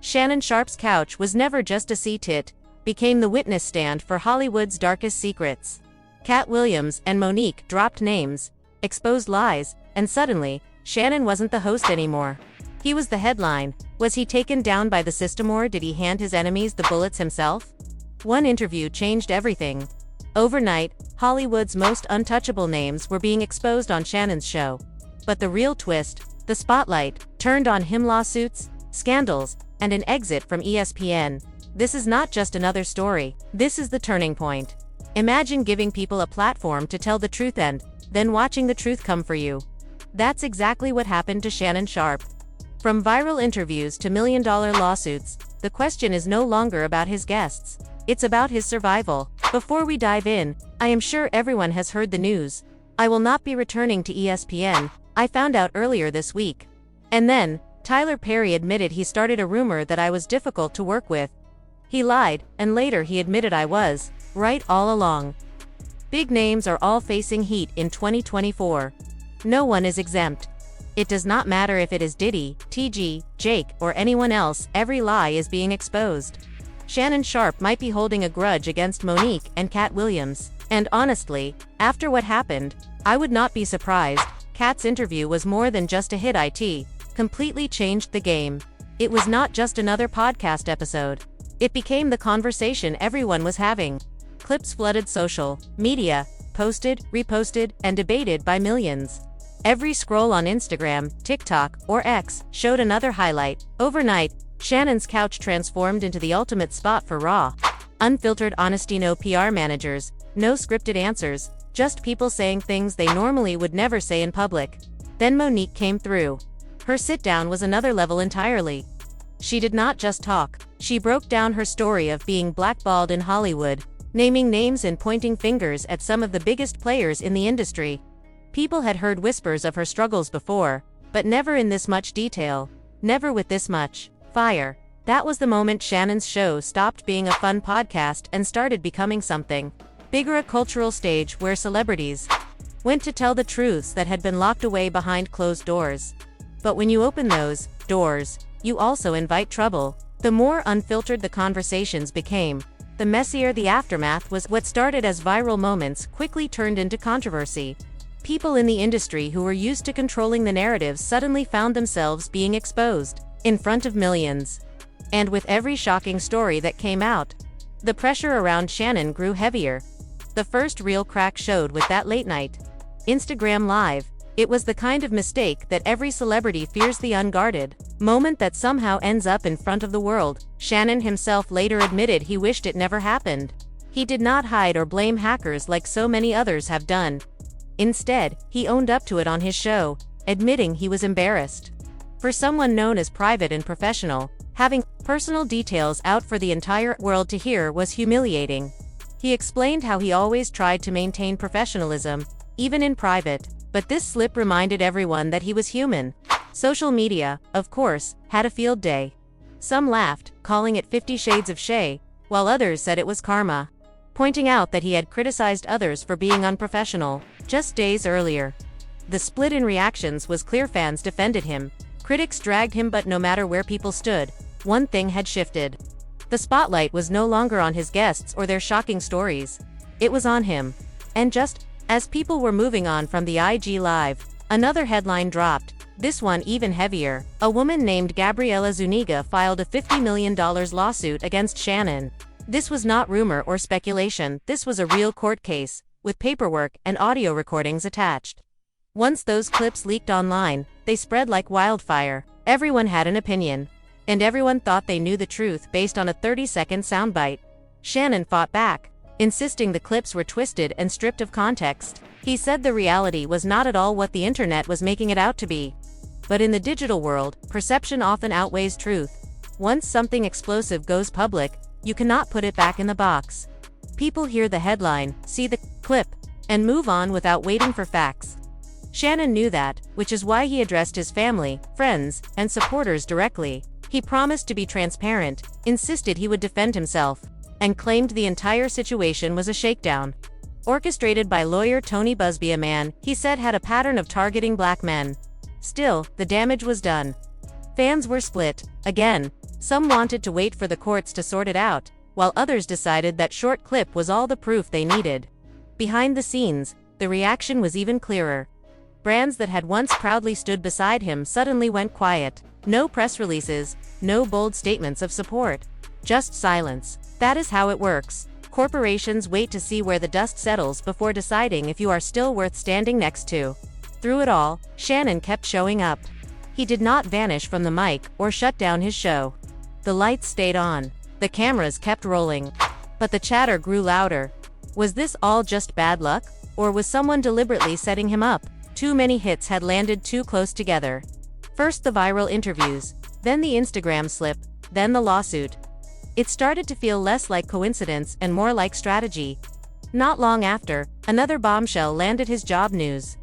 Shannon Sharpe's couch was never just a seat, it became the witness stand for Hollywood's darkest secrets. Katt Williams and Monique dropped names, exposed lies, and suddenly, Shannon wasn't the host anymore. He was the headline. Was he taken down by the system, or did he hand his enemies the bullets himself? One interview changed everything. Overnight, Hollywood's most untouchable names were being exposed on Shannon's show. But the real twist, the spotlight, turned on him: lawsuits, scandals, and an exit from ESPN. This is not just another story. This is the turning point. Imagine giving people a platform to tell the truth and then watching the truth come for you. That's exactly what happened to Shannon Sharpe. From viral interviews to million-dollar lawsuits, the question is no longer about his guests. It's about his survival. Before we dive in, I am sure everyone has heard the news. I will not be returning to ESPN, I found out earlier this week. And then, Tyler Perry admitted he started a rumor that I was difficult to work with. He lied, and later he admitted I was right all along. Big names are all facing heat in 2024. No one is exempt. It does not matter if it is Diddy, TG, Jake, or anyone else, every lie is being exposed. Shannon Sharpe might be holding a grudge against Monique and Katt Williams. And honestly, after what happened, I would not be surprised. Katt's interview was more than just a hit. It completely changed the game. It was not just another podcast episode. It became the conversation everyone was having. Clips flooded social media, posted, reposted, and debated by millions. Every scroll on Instagram, TikTok, or X showed another highlight. Overnight, Shannon's couch transformed into the ultimate spot for raw, unfiltered honesty. No PR managers, no scripted answers, just people saying things they normally would never say in public. Then Monique came through. Her sit-down was another level entirely. She did not just talk. She broke down her story of being blackballed in Hollywood, naming names and pointing fingers at some of the biggest players in the industry. People had heard whispers of her struggles before, but never in this much detail, never with this much fire. That was the moment Shannon's show stopped being a fun podcast and started becoming something bigger, a cultural stage where celebrities went to tell the truths that had been locked away behind closed doors. But when you open those doors, you also invite trouble. The more unfiltered the conversations became, the messier the aftermath was. What started as viral moments quickly turned into controversy. People in the industry who were used to controlling the narratives suddenly found themselves being exposed in front of millions. And with every shocking story that came out, the pressure around Shannon grew heavier. The first real crack showed with that late-night Instagram Live. It was the kind of mistake that every celebrity fears, the unguarded moment that somehow ends up in front of the world. Shannon himself later admitted he wished it never happened. He did not hide or blame hackers like so many others have done. Instead, he owned up to it on his show, admitting he was embarrassed. For someone known as private and professional, having personal details out for the entire world to hear was humiliating. He explained how he always tried to maintain professionalism, even in private, but this slip reminded everyone that he was human. Social media, of course, had a field day. Some laughed, calling it 50 Shades of Shay, while others said it was karma, pointing out that he had criticized others for being unprofessional just days earlier. The split in reactions was clear. Fans defended him, critics dragged him, but no matter where people stood, one thing had shifted. The spotlight was no longer on his guests or their shocking stories. It was on him. And just as people were moving on from the IG Live, another headline dropped, this one even heavier. A woman named Gabriela Zuniga filed a $50 million lawsuit against Shannon. This was not rumor or speculation, this was a real court case, with paperwork and audio recordings attached. Once those clips leaked online, they spread like wildfire. Everyone had an opinion. And everyone thought they knew the truth based on a 30-second soundbite. Shannon fought back, insisting the clips were twisted and stripped of context. He said the reality was not at all what the internet was making it out to be. But in the digital world, perception often outweighs truth. Once something explosive goes public, you cannot put it back in the box. People hear the headline, see the clip, and move on without waiting for facts. Shannon knew that, which is why he addressed his family, friends, and supporters directly. He promised to be transparent, insisted he would defend himself, and claimed the entire situation was a shakedown orchestrated by lawyer Tony Busby, a man he said had a pattern of targeting black men. Still, the damage was done. Fans were split. Again, Some wanted to wait for the courts to sort it out, while others decided that short clip was all the proof they needed. Behind the scenes, the reaction was even clearer. Brands that had once proudly stood beside him suddenly went quiet. No press releases, no bold statements of support. Just silence. That is how it works. Corporations wait to see where the dust settles before deciding if you are still worth standing next to. Through it all, Shannon kept showing up. He did not vanish from the mic or shut down his show. The lights stayed on. The cameras kept rolling. But the chatter grew louder. Was this all just bad luck? Or was someone deliberately setting him up? Too many hits had landed too close together. First the viral interviews, then the Instagram slip, then the lawsuit. It started to feel less like coincidence and more like strategy. Not long after, another bombshell landed his job news.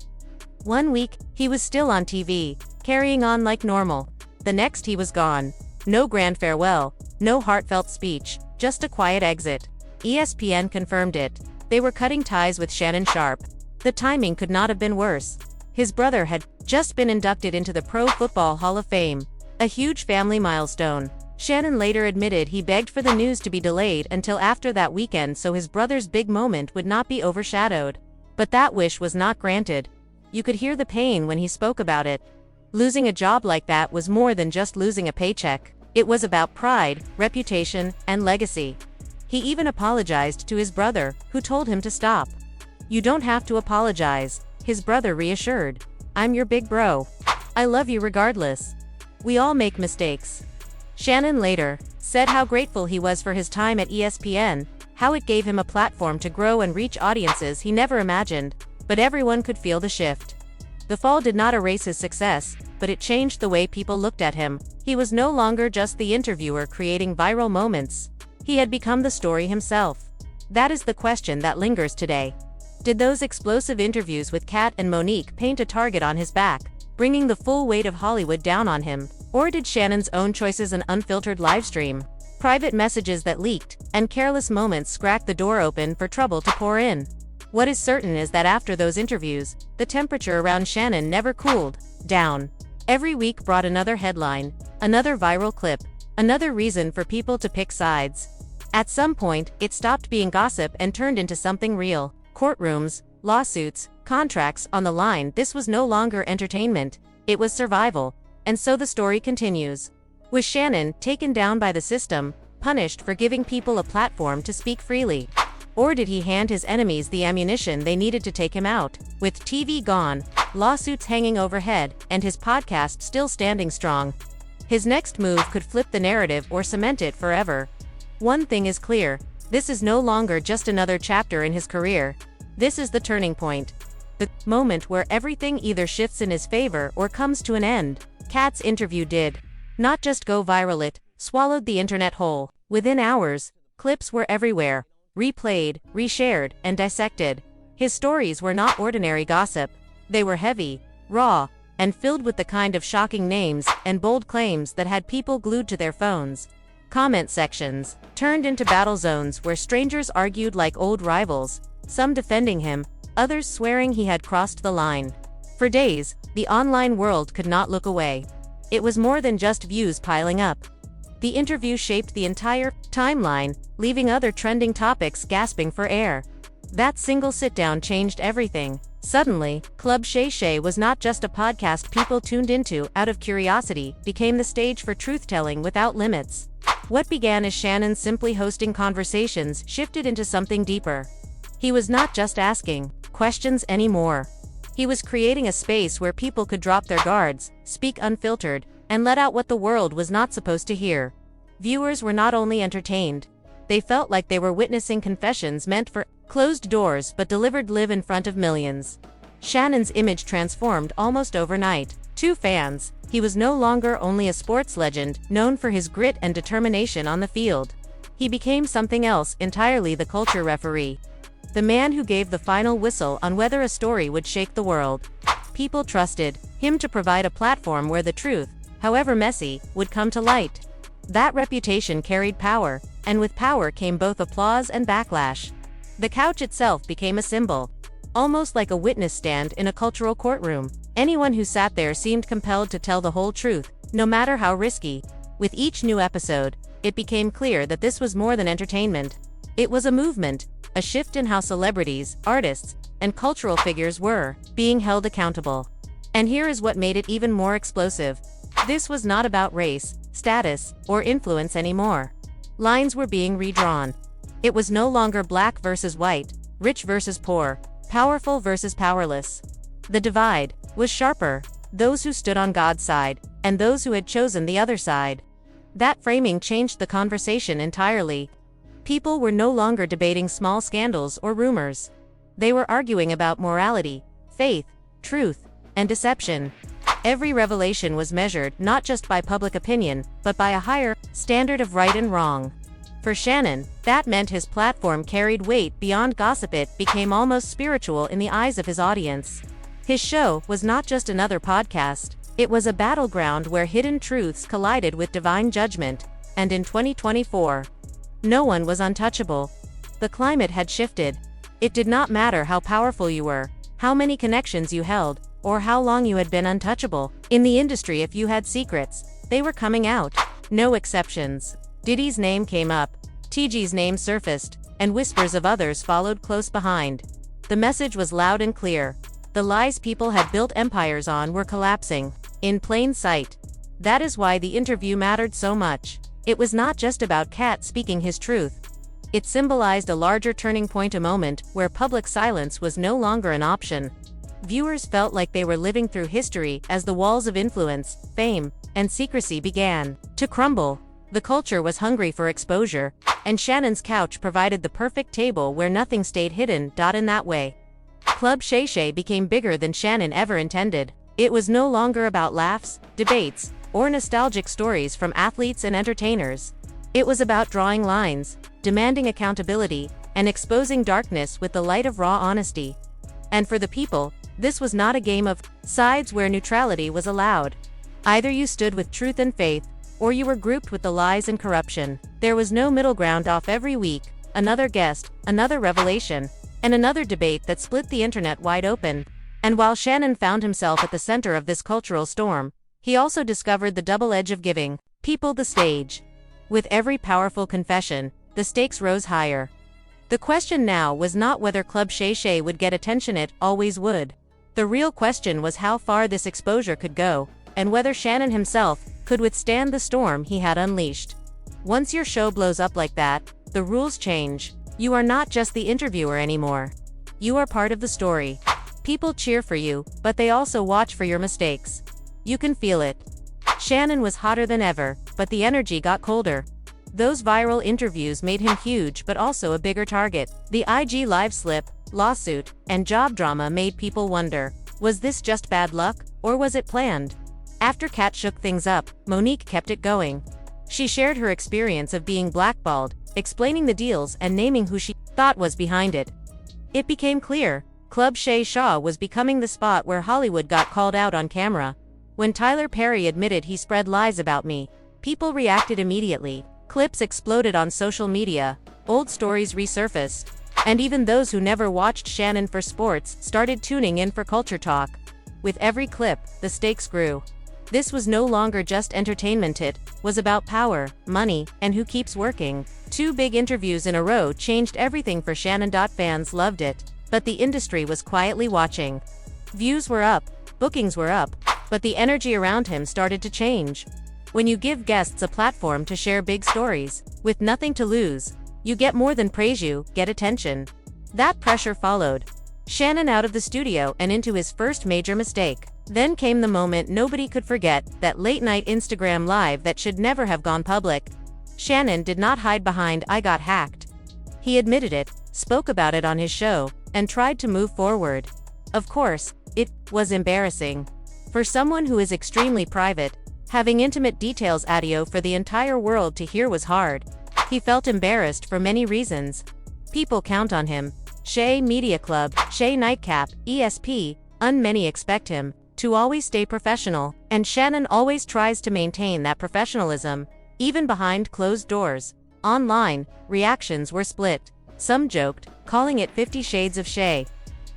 One week, he was still on TV, carrying on like normal. The next he was gone. No grand farewell, no heartfelt speech, just a quiet exit. ESPN confirmed it. They were cutting ties with Shannon Sharpe. The timing could not have been worse. His brother had just been inducted into the Pro Football Hall of Fame, a huge family milestone. Shannon later admitted he begged for the news to be delayed until after that weekend so his brother's big moment would not be overshadowed. But that wish was not granted. You could hear the pain when he spoke about it. Losing a job like that was more than just losing a paycheck. It was about pride, reputation, and legacy. He even apologized to his brother, who told him to stop. "You don't have to apologize," his brother reassured. "I'm your big bro. I love you regardless. We all make mistakes." Shannon later said how grateful he was for his time at ESPN, how it gave him a platform to grow and reach audiences he never imagined, but everyone could feel the shift. The fall did not erase his success, but it changed the way people looked at him. He was no longer just the interviewer creating viral moments. He had become the story himself. That is the question that lingers today. Did those explosive interviews with Katt and Monique paint a target on his back, bringing the full weight of Hollywood down on him? Or did Shannon's own choices and unfiltered livestream, private messages that leaked, and careless moments cracked the door open for trouble to pour in? What is certain is that after those interviews, the temperature around Shannon never cooled down. Every week brought another headline, another viral clip, another reason for people to pick sides. At some point, it stopped being gossip and turned into something real. Courtrooms, lawsuits, contracts on the line. This was no longer entertainment, it was survival. And so the story continues. Was Shannon taken down by the system, punished for giving people a platform to speak freely? Or did he hand his enemies the ammunition they needed to take him out? With TV gone, lawsuits hanging overhead, and his podcast still standing strong, his next move could flip the narrative or cement it forever. One thing is clear, this is no longer just another chapter in his career. This is the turning point. The moment where everything either shifts in his favor or comes to an end. Katt's interview did not just go viral, it swallowed the internet whole. Within hours, clips were everywhere, replayed, reshared, and dissected. His stories were not ordinary gossip. They were heavy, raw, and filled with the kind of shocking names and bold claims that had people glued to their phones. Comment sections turned into battle zones where strangers argued like old rivals, some defending him, others swearing he had crossed the line. For days, the online world could not look away. It was more than just views piling up. The interview shaped the entire timeline, leaving other trending topics gasping for air. That single sit-down changed everything. Suddenly, Club Shay Shay was not just a podcast people tuned into out of curiosity, became the stage for truth-telling without limits. What began as Shannon simply hosting conversations shifted into something deeper. He was not just asking questions anymore. He was creating a space where people could drop their guards, speak unfiltered, and let out what the world was not supposed to hear. Viewers were not only entertained, they felt like they were witnessing confessions meant for closed doors but delivered live in front of millions. Shannon's image transformed almost overnight. To fans, he was no longer only a sports legend, known for his grit and determination on the field. He became something else entirely: the culture referee. The man who gave the final whistle on whether a story would shake the world. People trusted him to provide a platform where the truth, however messy, would come to light. That reputation carried power, and with power came both applause and backlash. The couch itself became a symbol, almost like a witness stand in a cultural courtroom. Anyone who sat there seemed compelled to tell the whole truth, no matter how risky. With each new episode, it became clear that this was more than entertainment. It was a movement, a shift in how celebrities, artists, and cultural figures were being held accountable. And here is what made it even more explosive. This was not about race, status, or influence anymore. Lines were being redrawn. It was no longer black versus white, rich versus poor, powerful versus powerless. The divide was sharper, those who stood on God's side, and those who had chosen the other side. That framing changed the conversation entirely. People were no longer debating small scandals or rumors. They were arguing about morality, faith, truth, and deception. Every revelation was measured not just by public opinion, but by a higher standard of right and wrong. For Shannon, that meant his platform carried weight beyond gossip. It became almost spiritual in the eyes of his audience. His show was not just another podcast. It was a battleground where hidden truths collided with divine judgment, and in 2024, no one was untouchable. The climate had shifted. It did not matter how powerful you were, how many connections you held, or how long you had been untouchable. In the industry, if you had secrets, they were coming out. No exceptions. Diddy's name came up, TG's name surfaced, and whispers of others followed close behind. The message was loud and clear. The lies people had built empires on were collapsing, in plain sight. That is why the interview mattered so much. It was not just about Katt speaking his truth. It symbolized a larger turning point, a moment where public silence was no longer an option. Viewers felt like they were living through history as the walls of influence, fame, and secrecy began to crumble. The culture was hungry for exposure, and Shannon's couch provided the perfect table where nothing stayed hidden. In that way, Club Shay Shay became bigger than Shannon ever intended. It was no longer about laughs, debates, or nostalgic stories from athletes and entertainers. It was about drawing lines, demanding accountability, and exposing darkness with the light of raw honesty. And for the people, this was not a game of sides where neutrality was allowed. Either you stood with truth and faith, or you were grouped with the lies and corruption. There was no middle ground. Off every week, another guest, another revelation, and another debate that split the internet wide open. And while Shannon found himself at the center of this cultural storm, he also discovered the double edge of giving people the stage. With every powerful confession, the stakes rose higher. The question now was not whether Club Shay Shay would get attention. It always would. The real question was how far this exposure could go, and whether Shannon himself could withstand the storm he had unleashed. Once your show blows up like that, the rules change. You are not just the interviewer anymore. You are part of the story. People cheer for you, but they also watch for your mistakes. You can feel it. Shannon was hotter than ever, but the energy got colder. Those viral interviews made him huge, but also a bigger target. The IG Live slip, lawsuit, and job drama made people wonder, was this just bad luck, or was it planned? After Katt shook things up, Monique kept it going. She shared her experience of being blackballed, explaining the deals and naming who she thought was behind it. It became clear, Club Shay Shay was becoming the spot where Hollywood got called out on camera. When Tyler Perry admitted he spread lies about me, people reacted immediately. Clips exploded on social media, old stories resurfaced, and even those who never watched Shannon for sports started tuning in for culture talk. With every clip, the stakes grew. This was no longer just entertainment. It was about power, money, and who keeps working. 2 big interviews in a row changed everything for Shannon. Fans loved it, but the industry was quietly watching. Views were up, bookings were up, but the energy around him started to change. When you give guests a platform to share big stories, with nothing to lose, you get more than praise, you get attention. That pressure followed Shannon out of the studio and into his first major mistake. Then came the moment nobody could forget, that late-night Instagram live that should never have gone public. Shannon did not hide behind "I got hacked." He admitted it, spoke about it on his show, and tried to move forward. Of course, it was embarrassing. For someone who is extremely private, having intimate details audio for the entire world to hear was hard. He felt embarrassed for many reasons. People count on him. Shay Media Club, Shay Nightcap, ESP, many expect him to always stay professional, and Shannon always tries to maintain that professionalism, even behind closed doors. Online, reactions were split. Some joked, calling it 50 Shades of Shay.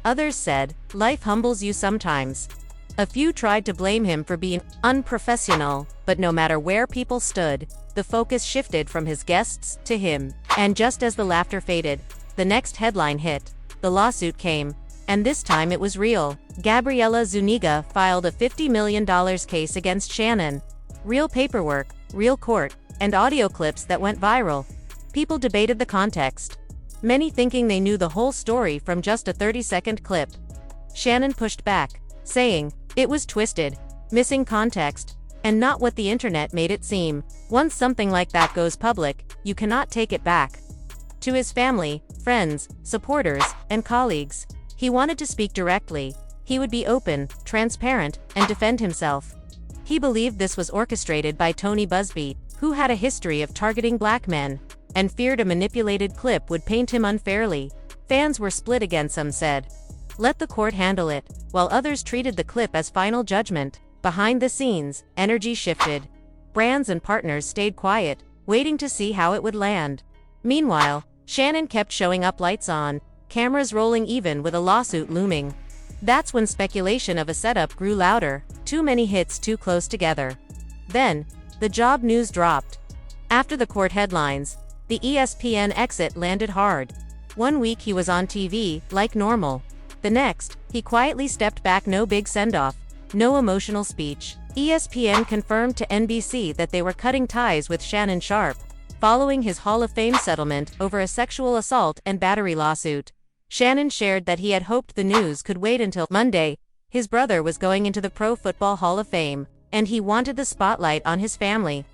Others said, life humbles you sometimes. A few tried to blame him for being unprofessional, but no matter where people stood, the focus shifted from his guests to him. And just as the laughter faded, the next headline hit. The lawsuit came, and this time it was real. Gabriela Zuniga filed a $50 million case against Shannon. Real paperwork, real court, and audio clips that went viral. People debated the context, many thinking they knew the whole story from just a 30-second clip. Shannon pushed back, saying, "It was twisted, missing context, and not what the internet made it seem. Once something like that goes public, you cannot take it back." To his family, friends, supporters, and colleagues, he wanted to speak directly. He would be open, transparent, and defend himself. He believed this was orchestrated by Tony Busby, who had a history of targeting black men, and feared a manipulated clip would paint him unfairly. Fans were split again, some said, "Let the court handle it," while others treated the clip as final judgment. Behind the scenes, energy shifted. Brands and partners stayed quiet, waiting to see how it would land. Meanwhile, Shannon kept showing up, lights on, cameras rolling, even with a lawsuit looming. That's when speculation of a setup grew louder, too many hits too close together. Then, the job news dropped. After the court headlines, the ESPN exit landed hard. One week he was on TV, like normal. The next, he quietly stepped back, no big send-off, no emotional speech. ESPN confirmed to NBC that they were cutting ties with Shannon Sharpe, following his Hall of Fame settlement over a sexual assault and battery lawsuit. Shannon shared that he had hoped the news could wait until Monday. His brother was going into the Pro Football Hall of Fame, and he wanted the spotlight on his family.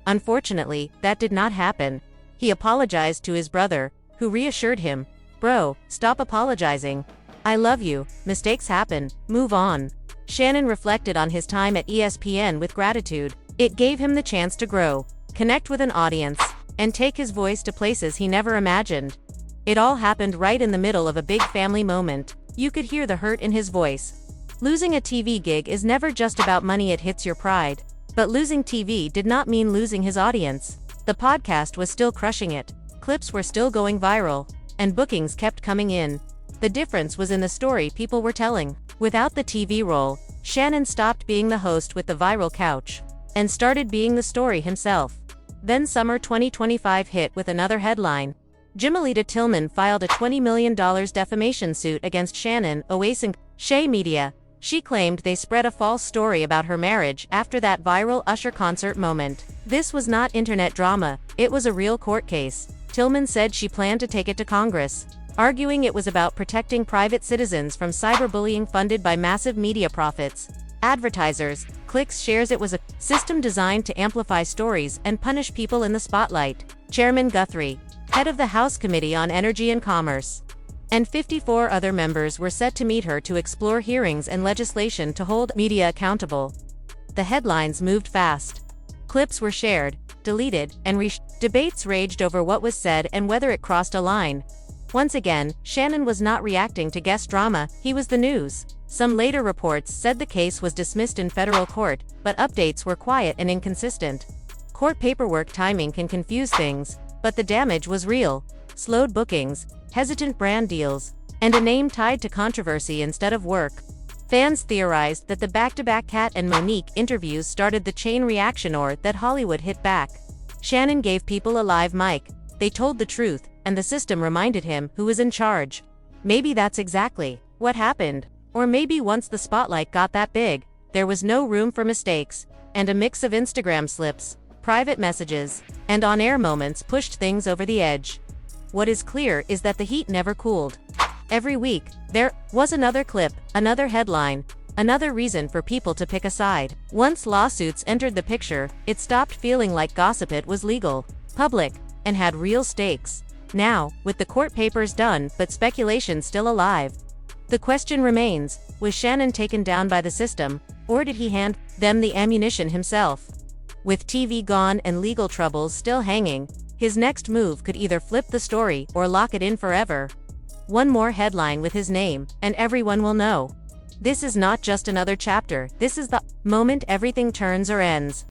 Unfortunately, that did not happen. He apologized to his brother, who reassured him, "Bro, stop apologizing. I love you, mistakes happen, move on." Shannon reflected on his time at ESPN with gratitude. It gave him the chance to grow, connect with an audience, and take his voice to places he never imagined. It all happened right in the middle of a big family moment. You could hear the hurt in his voice. Losing a TV gig is never just about money, it hits your pride. But losing TV did not mean losing his audience. The podcast was still crushing it, clips were still going viral, and bookings kept coming in. The difference was in the story people were telling. Without the TV role, Shannon stopped being the host with the viral couch, and started being the story himself. Then summer 2025 hit with another headline. Jimelita Tillman filed a $20 million defamation suit against Shannon, Oasis, and Shea Media. She claimed they spread a false story about her marriage after that viral Usher concert moment. This was not internet drama, it was a real court case. Tillman said she planned to take it to Congress, arguing it was about protecting private citizens from cyberbullying funded by massive media profits. Advertisers, clicks, shares. It was a system designed to amplify stories and punish people in the spotlight. Chairman Guthrie, head of the House Committee on Energy and Commerce, and 54 other members were set to meet her to explore hearings and legislation to hold media accountable. The headlines moved fast. Clips were shared, deleted, and debates raged over what was said and whether it crossed a line. Once again, Shannon was not reacting to guest drama, he was the news. Some later reports said the case was dismissed in federal court, but updates were quiet and inconsistent. Court paperwork timing can confuse things, but the damage was real. Slowed bookings, hesitant brand deals, and a name tied to controversy instead of work. Fans theorized that the back-to-back Katt and Monique interviews started the chain reaction, or that Hollywood hit back. Shannon gave people a live mic. They told the truth, and the system reminded him who was in charge. Maybe that's exactly what happened. Or maybe once the spotlight got that big, there was no room for mistakes, and a mix of Instagram slips, private messages, and on-air moments pushed things over the edge. What is clear is that the heat never cooled. Every week, there was another clip, another headline, another reason for people to pick a side. Once lawsuits entered the picture, it stopped feeling like gossip. It was legal, public, and had real stakes. Now, with the court papers done but speculation still alive, the question remains, was Shannon taken down by the system, or did he hand them the ammunition himself? With TV gone and legal troubles still hanging, his next move could either flip the story or lock it in forever. One more headline with his name, and everyone will know. This is not just another chapter, this is the moment everything turns or ends.